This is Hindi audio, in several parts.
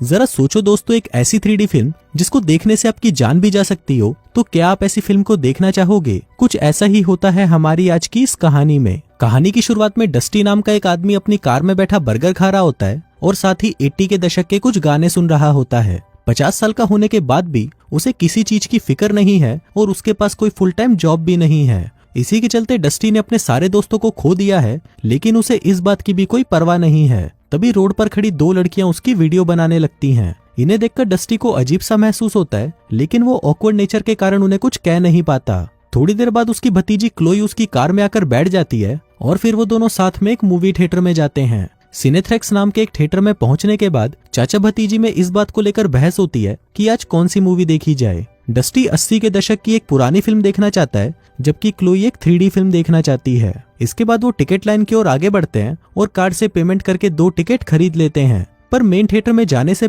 जरा सोचो दोस्तों, एक ऐसी 3D फिल्म जिसको देखने से आपकी जान भी जा सकती हो, तो क्या आप ऐसी फिल्म को देखना चाहोगे? कुछ ऐसा ही होता है हमारी आज की इस कहानी में। कहानी की शुरुआत में डस्टी नाम का एक आदमी अपनी कार में बैठा बर्गर खा रहा होता है और साथ ही 80 के दशक के कुछ गाने सुन रहा होता है। 50 साल का होने के बाद भी उसे किसी चीज की फिक्र नहीं है और उसके पास कोई फुल टाइम जॉब भी नहीं है। इसी के चलते डस्टी ने अपने सारे दोस्तों को खो दिया है, लेकिन उसे इस बात की भी कोई परवाह नहीं है। तभी रोड पर खड़ी दो लड़कियां उसकी वीडियो बनाने लगती हैं। इन्हें देखकर डस्टी को अजीब सा महसूस होता है, लेकिन वो ऑकवर्ड नेचर के कारण उन्हें कुछ कह नहीं पाता। थोड़ी देर बाद उसकी भतीजी क्लोई उसकी कार में आकर बैठ जाती है और फिर वो दोनों साथ में एक मूवी थिएटर में जाते हैं। सिनेथ्रेक्स नाम के एक थिएटर में पहुंचने के बाद चाचा भतीजी में इस बात को लेकर बहस होती है कि आज कौन सी मूवी देखी जाए। डस्टी 80 के दशक की एक पुरानी फिल्म देखना चाहता है, जबकि क्लोई एक 3D फिल्म देखना चाहती है। इसके बाद वो टिकट लाइन की ओर आगे बढ़ते हैं और कार्ड से पेमेंट करके 2 टिकट खरीद लेते हैं। पर मेन थिएटर में जाने से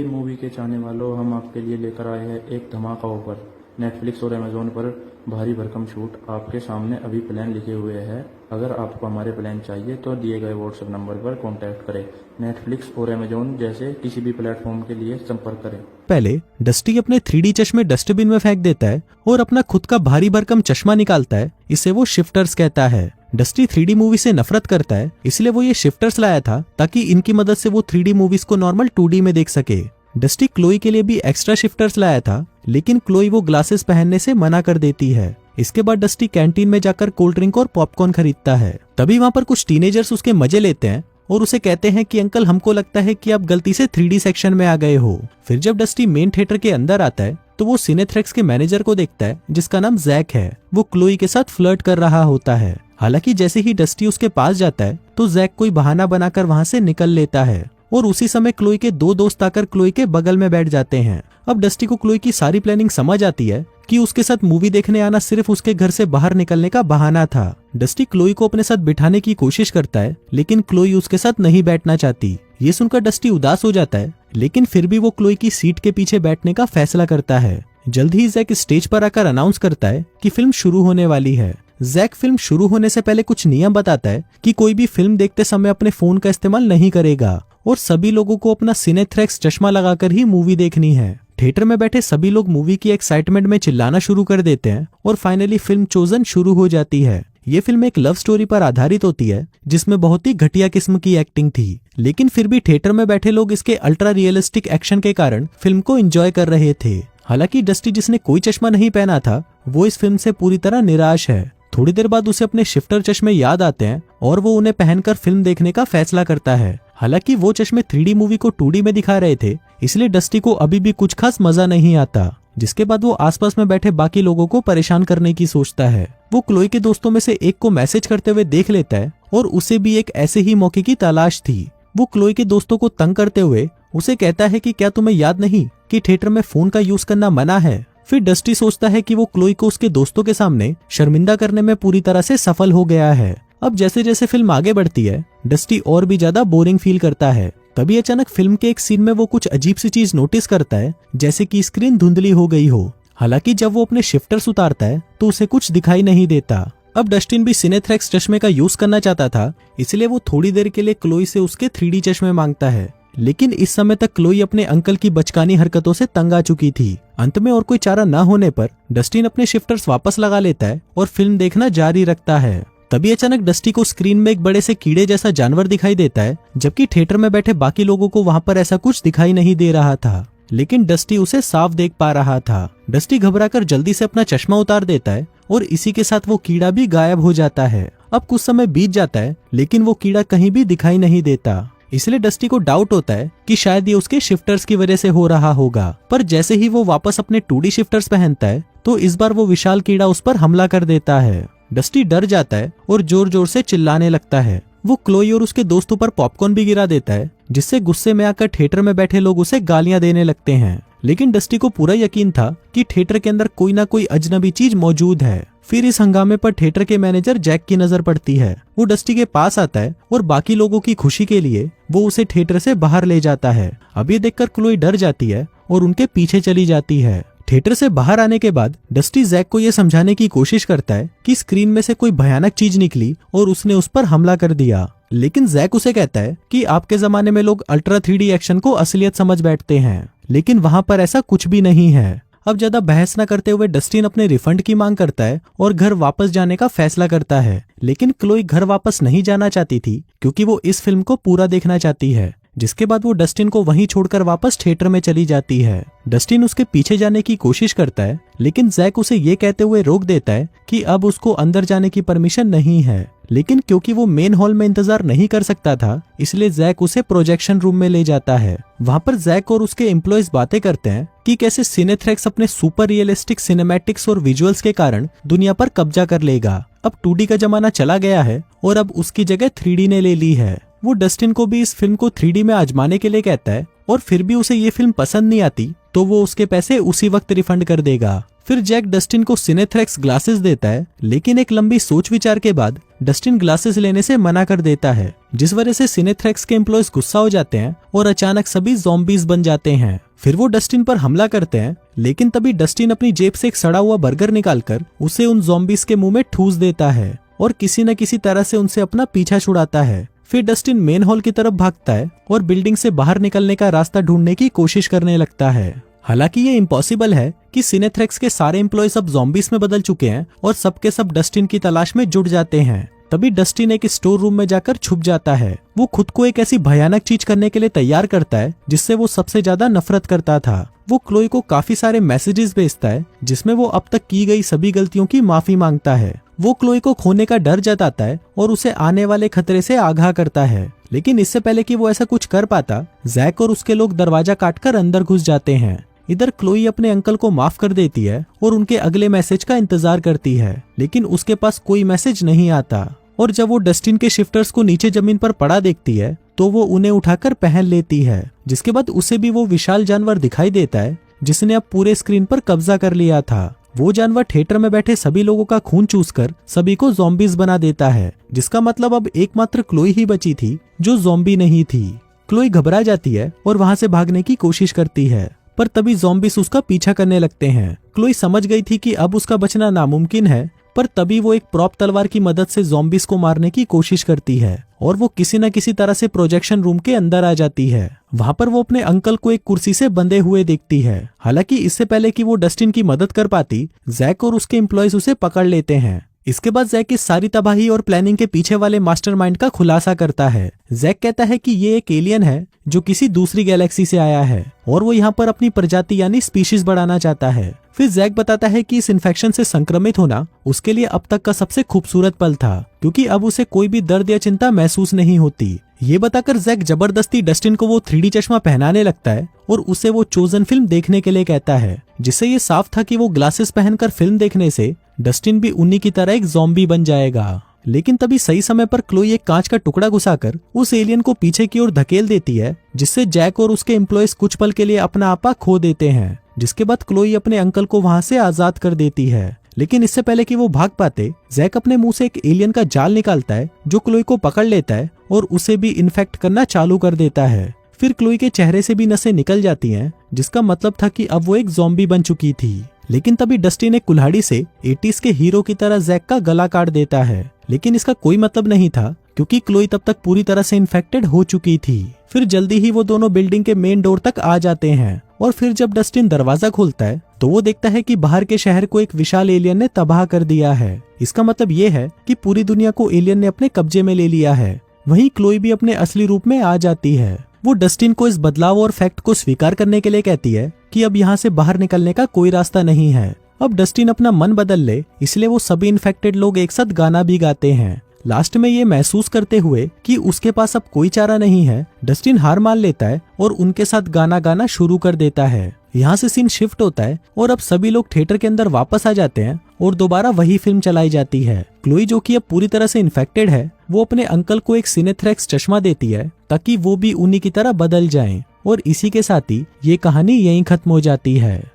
मूवी के चाहने वालों, हम आपके लिए लेकर आए हैं एक धमाका ऑफर। नेटफ्लिक्स और अमेजोन पर भारी भरकम छूट आपके सामने अभी प्लान लिखे हुए हैं। अगर आपको हमारे प्लान चाहिए तो दिए गए व्हाट्सएप नंबर पर कांटेक्ट करें। नेटफ्लिक्स और अमेजोन जैसे किसी भी प्लेटफॉर्म के लिए संपर्क करें। पहले डस्टी अपने 3D चश्मे डस्टबिन में फेंक देता है और अपना खुद का भारी भरकम चश्मा निकालता है। इसे वो शिफ्टर्स कहता है। डस्टी 3D मूवी से नफरत करता है, इसलिए वो ये शिफ्टर्स लाया था ताकि इनकी मदद से वो 3D मूवीज को नॉर्मल 2D में देख सके। डस्टी क्लोई के लिए भी एक्स्ट्रा शिफ्टर्स लाया था, लेकिन क्लोई वो ग्लासेस पहनने से मना कर देती है। इसके बाद डस्टी कैंटीन में जाकर कोल्ड ड्रिंक और पॉपकॉर्न खरीदता है। तभी वहाँ पर कुछ टीनेजर्स उसके मजे लेते हैं और उसे कहते हैं कि अंकल, हमको लगता है कि आप गलती से 3D सेक्शन में आ गए हो। फिर जब डस्टी मेन थिएटर के अंदर आता है तो वो सिनेथ्रेक्स के मैनेजर को देखता है, जिसका नाम जैक है। वो क्लोई के साथ फ्लर्ट कर रहा होता है। हालांकि जैसे ही डस्टी उसके पास जाता है तो जैक कोई बहाना बनाकर वहाँ से निकल लेता है और उसी समय क्लोई के 2 दोस्त आकर क्लोई के बगल में बैठ जाते हैं। अब डस्टी को क्लोई की सारी प्लानिंग समझ आती है कि उसके साथ मूवी देखने आना सिर्फ उसके घर से बाहर निकलने का बहाना था। डस्टी क्लोई को अपने साथ बिठाने की कोशिश करता है, लेकिन क्लोई उसके साथ नहीं बैठना चाहती। ये सुनकर डस्टी उदास हो जाता है, लेकिन फिर भी वो क्लोई की सीट के पीछे बैठने का फैसला करता है। जल्द ही जैक स्टेज पर आकर अनाउंस करता है कि फिल्म शुरू होने वाली है। जैक फिल्म शुरू होने से पहले कुछ नियम बताता है कि कोई भी फिल्म देखते समय अपने फोन का इस्तेमाल नहीं करेगा और सभी लोगों को अपना सिनेथ्रेक्स चश्मा लगाकर ही मूवी देखनी है। थिएटर में बैठे सभी लोग मूवी की एक्साइटमेंट में चिल्लाना शुरू कर देते हैं और फाइनली फिल्म चोजन शुरू हो जाती है। ये फिल्म एक लव स्टोरी पर आधारित होती है, जिसमें बहुत ही घटिया किस्म की एक्टिंग थी, लेकिन फिर भी थिएटर में बैठे लोग इसके अल्ट्रा रियलिस्टिक एक्शन के कारण फिल्म को एंजॉय कर रहे थे। हालांकि डस्टी, जिसने कोई चश्मा नहीं पहना था, वो इस फिल्म से पूरी तरह निराश है। थोड़ी देर बाद उसे अपने शिफ्टर चश्मे याद आते हैं और वो उन्हें पहनकर फिल्म देखने का फैसला करता है। हालांकि वो चश्मे 3D मूवी को 2D में दिखा रहे थे, इसलिए डस्टी को अभी भी कुछ खास मजा नहीं आता। जिसके बाद वो आसपास में बैठे बाकी लोगों को परेशान करने की सोचता है। वो क्लोई के दोस्तों में से एक को मैसेज करते हुए देख लेता है और उसे भी एक ऐसे ही मौके की तलाश थी। वो क्लोई के दोस्तों को तंग करते हुए उसे कहता है कि क्या तुम्हें याद नहीं कि थिएटर में फोन का यूज करना मना है। फिर डस्टी सोचता है कि वो क्लोई को उसके दोस्तों के सामने शर्मिंदा करने में पूरी तरह से सफल हो गया है। अब जैसे जैसे फिल्म आगे बढ़ती है, डस्टी और भी ज्यादा बोरिंग फील करता है। तभी अचानक फिल्म के एक सीन में वो कुछ अजीब सी चीज नोटिस करता है, जैसे कि स्क्रीन धुंधली हो गई हो। हालांकि जब वो अपने शिफ्टर्स उतारता है तो उसे कुछ दिखाई नहीं देता। अब डस्टिन भी सिनेथ्रेक्स चश्मे का यूज करना चाहता था, इसलिए वो थोड़ी देर के लिए क्लोई से उसके 3D चश्मे मांगता है। लेकिन इस समय तक क्लोई अपने अंकल की बचकानी हरकतों से तंग आ चुकी थी। अंत में और कोई चारा न होने पर डस्टिन अपने शिफ्टर्स वापस लगा लेता है और फिल्म देखना जारी रखता है। तभी अचानक डस्टी को स्क्रीन में एक बड़े से कीड़े जैसा जानवर दिखाई देता है, जबकि थिएटर में बैठे बाकी लोगों को वहाँ पर ऐसा कुछ दिखाई नहीं दे रहा था, लेकिन डस्टी उसे साफ देख पा रहा था। डस्टी घबराकर जल्दी से अपना चश्मा उतार देता है और इसी के साथ वो कीड़ा भी गायब हो जाता है। अब कुछ समय बीत जाता है, लेकिन वो कीड़ा कहीं भी दिखाई नहीं देता। इसलिए डस्टी को डाउट होता है कि शायद ये उसके शिफ्टर्स की वजह से हो रहा होगा। पर जैसे ही वो वापस अपने 2D शिफ्टर्स पहनता है तो इस बार वो विशाल कीड़ा उस पर हमला कर देता है। डस्टी डर जाता है और जोर जोर से चिल्लाने लगता है। वो क्लोई और उसके दोस्तों पर पॉपकॉर्न भी गिरा देता है, जिससे गुस्से में आकर थिएटर में बैठे लोग उसे गालियां देने लगते हैं। लेकिन डस्टी को पूरा यकीन था कि थिएटर के अंदर कोई ना कोई अजनबी चीज मौजूद है। फिर इस हंगामे पर थिएटर के मैनेजर जैक की नजर पड़ती है। वो डस्टी के पास आता है और बाकी लोगों की खुशी के लिए वो उसे थिएटर से बाहर ले जाता है। अब ये देखकर क्लोई डर जाती है और उनके पीछे चली जाती है। थिएटर से बाहर आने के बाद डस्टी जैक को यह समझाने की कोशिश करता है कि स्क्रीन में से कोई भयानक चीज निकली और उसने उस पर हमला कर दिया। लेकिन जैक उसे कहता है कि आपके जमाने में लोग अल्ट्रा 3D एक्शन को असलियत समझ बैठते हैं, लेकिन वहां पर ऐसा कुछ भी नहीं है। अब ज्यादा बहस न करते हुए डस्टिन अपने रिफंड की मांग करता है और घर वापस जाने का फैसला करता है। लेकिन क्लोई घर वापस नहीं जाना चाहती थी क्योंकि वो इस फिल्म को पूरा देखना चाहती है। जिसके बाद वो डस्टिन को वहीं छोड़कर वापस थिएटर में चली जाती है। डस्टिन उसके पीछे जाने की कोशिश करता है, लेकिन जैक उसे ये कहते हुए रोक देता है कि अब उसको अंदर जाने की परमिशन नहीं है। लेकिन क्योंकि वो मेन हॉल में इंतजार नहीं कर सकता था, इसलिए जैक उसे प्रोजेक्शन रूम में ले जाता है। वहां पर जैक और उसके एम्प्लॉयज बातें करते हैं कि कैसे सिनेथ्रेक्स अपने सुपर रियलिस्टिक सिनेमैटिक्स और विजुअल्स के कारण दुनिया पर कब्जा कर लेगा। अब 2D का जमाना चला गया है और अब उसकी जगह 3D ने ले ली है। वो डस्टिन को भी इस फिल्म को 3D में आजमाने के लिए कहता है और फिर भी उसे ये फिल्म पसंद नहीं आती तो वो उसके पैसे उसी वक्त रिफंड कर देगा। फिर जैक डस्टिन को सिनेथ्रेक्स ग्लासेस देता है, लेकिन एक लंबी सोच विचार के बाद डस्टिन ग्लासेस लेने से मना कर देता है, जिस वजह से सिनेथ्रेक्स के एम्प्लॉयज गुस्सा हो जाते हैं और अचानक सभी ज़ॉम्बीज बन जाते हैं। फिर वो डस्टिन पर हमला करते हैं, लेकिन तभी डस्टिन अपनी जेब से एक सड़ा हुआ बर्गर निकालकर उसे उन ज़ॉम्बीज के मुंह में ठूस देता है और किसी न किसी तरह से उनसे अपना पीछा छुड़ाता है। फिर डस्टिन मेन हॉल की तरफ भागता है और बिल्डिंग से बाहर निकलने का रास्ता ढूंढने की कोशिश करने लगता है। हालांकि ये इम्पॉसिबल है कि सिनेथ्रेक्स के सारे एम्प्लॉयज अब ज़ॉम्बीज में बदल चुके हैं और सबके सब डस्टिन की तलाश में जुट जाते हैं। तभी डस्टिन एक स्टोर रूम में जाकर छुप जाता है। वो खुद को एक ऐसी भयानक चीज करने के लिए तैयार करता है जिससे वो सबसे ज्यादा नफरत करता था। वो क्लोई को काफी सारे मैसेजेस भेजता है जिसमें वो अब तक की गई सभी गलतियों की माफी मांगता है। वो क्लोई को खोने का डर जताता है और उसे आने वाले खतरे से आगाह करता है। लेकिन इससे पहले कि वो ऐसा कुछ कर पाता, जैक और उसके लोग दरवाजा काटकर अंदर घुस जाते हैं। इधर क्लोई अपने अंकल को माफ कर देती है और उनके अगले मैसेज का इंतजार करती है, लेकिन उसके पास कोई मैसेज नहीं आता। और जब वो डस्टिन के शिफ्टर्स को नीचे जमीन पर पड़ा देखती है तो वो उन्हें उठाकर पहन लेती है। जिसके बाद उसे भी वो विशाल जानवर दिखाई देता है जिसने अब पूरे स्क्रीन पर कब्जा कर लिया था। वो जानवर थिएटर में बैठे सभी लोगों का खून चूसकर सभी को ज़ॉम्बीज बना देता है, जिसका मतलब अब एकमात्र क्लोई ही बची थी जो ज़ॉम्बी नहीं थी। क्लोई घबरा जाती है और वहां से भागने की कोशिश करती है, पर तभी ज़ॉम्बीज उसका पीछा करने लगते हैं। क्लोई समझ गई थी कि अब उसका बचना नामुमकिन है, पर तभी वो एक प्रॉप तलवार की मदद से ज़ॉम्बीज को मारने की कोशिश करती है और वो किसी न किसी तरह से प्रोजेक्शन रूम के अंदर आ जाती है। वहां पर वो अपने अंकल को एक कुर्सी से बंधे हुए देखती है। हालांकि इससे पहले कि वो डस्टिन की मदद कर पाती, जैक और उसके एम्प्लॉयज उसे पकड़ लेते हैं। इसके बाद जैक इस सारी तबाही और प्लानिंग के पीछे वाले मास्टरमाइंड का खुलासा करता है। जैक कहता है कि ये एक एलियन है जो किसी दूसरी गैलेक्सी से आया है और वो यहाँ पर अपनी प्रजाति यानी स्पीशीज बढ़ाना चाहता है। फिर जैक बताता है कि इस इन्फेक्शन से संक्रमित होना उसके लिए अब तक का सबसे खूबसूरत पल था, क्योंकि अब उसे कोई भी दर्द या चिंता महसूस नहीं होती। ये बताकर जैक जबरदस्ती डस्टिन को वो 3D चश्मा पहनाने लगता है और उसे वो चोजन फिल्म देखने के लिए कहता है, जिससे ये साफ था कि वो ग्लासेस पहनकर फिल्म देखने से डस्टिन भी उन्हीं की तरह एक ज़ॉम्बी बन जाएगा। लेकिन तभी सही समय पर क्लोई एक कांच का टुकड़ा घुसाकर उस एलियन को पीछे की ओर धकेल देती है, जिससे जैक और उसके एम्प्लॉयज कुछ पल के लिए अपना आपा खो देते हैं। जिसके बाद क्लोई अपने अंकल को वहां से आजाद कर देती है। लेकिन इससे पहले कि वो भाग पाते, जैक अपने मुंह से एक एलियन का जाल निकालता है जो क्लोई को पकड़ लेता है और उसे भी इन्फेक्ट करना चालू कर देता है। फिर क्लोई के चेहरे से भी नसें निकल जाती हैं, जिसका मतलब था कि अब वो एक ज़ॉम्बी बन चुकी थी। लेकिन तभी डस्टिन एक कुल्हाड़ी से 80s के हीरो की तरह जैक का गला काट देता है, लेकिन इसका कोई मतलब नहीं था क्योंकि क्लोई तब तक पूरी तरह से इन्फेक्टेड हो चुकी थी। फिर जल्दी ही वो दोनों बिल्डिंग के मेन डोर तक आ जाते हैं और फिर जब डस्टिन दरवाजा खोलता है तो वो देखता है कि बाहर के शहर को एक विशाल एलियन ने तबाह कर दिया है। इसका मतलब ये है कि पूरी दुनिया को एलियन ने अपने कब्जे में ले लिया है। वहीं क्लोई भी अपने असली रूप में आ जाती है। वो डस्टिन को इस बदलाव और फैक्ट को स्वीकार करने के लिए कहती है कि अब यहाँ से बाहर निकलने का कोई रास्ता नहीं है। अब डस्टिन अपना मन बदल ले, इसलिए वो सभी इन्फेक्टेड लोग एक साथ गाना भी गाते हैं। लास्ट में ये महसूस करते हुए कि उसके पास अब कोई चारा नहीं है, डस्टिन हार मान लेता है और उनके साथ गाना गाना शुरू कर देता है। यहाँ से सीन शिफ्ट होता है और अब सभी लोग थिएटर के अंदर वापस आ जाते हैं और दोबारा वही फिल्म चलाई जाती है। क्लोई जो कि अब पूरी तरह से इन्फेक्टेड है, वो अपने अंकल को एक सिनेथ्रेक्स चश्मा देती है ताकि वो भी उन्हीं की तरह बदल जाएं। और इसी के साथ ही ये कहानी यहीं खत्म हो जाती है।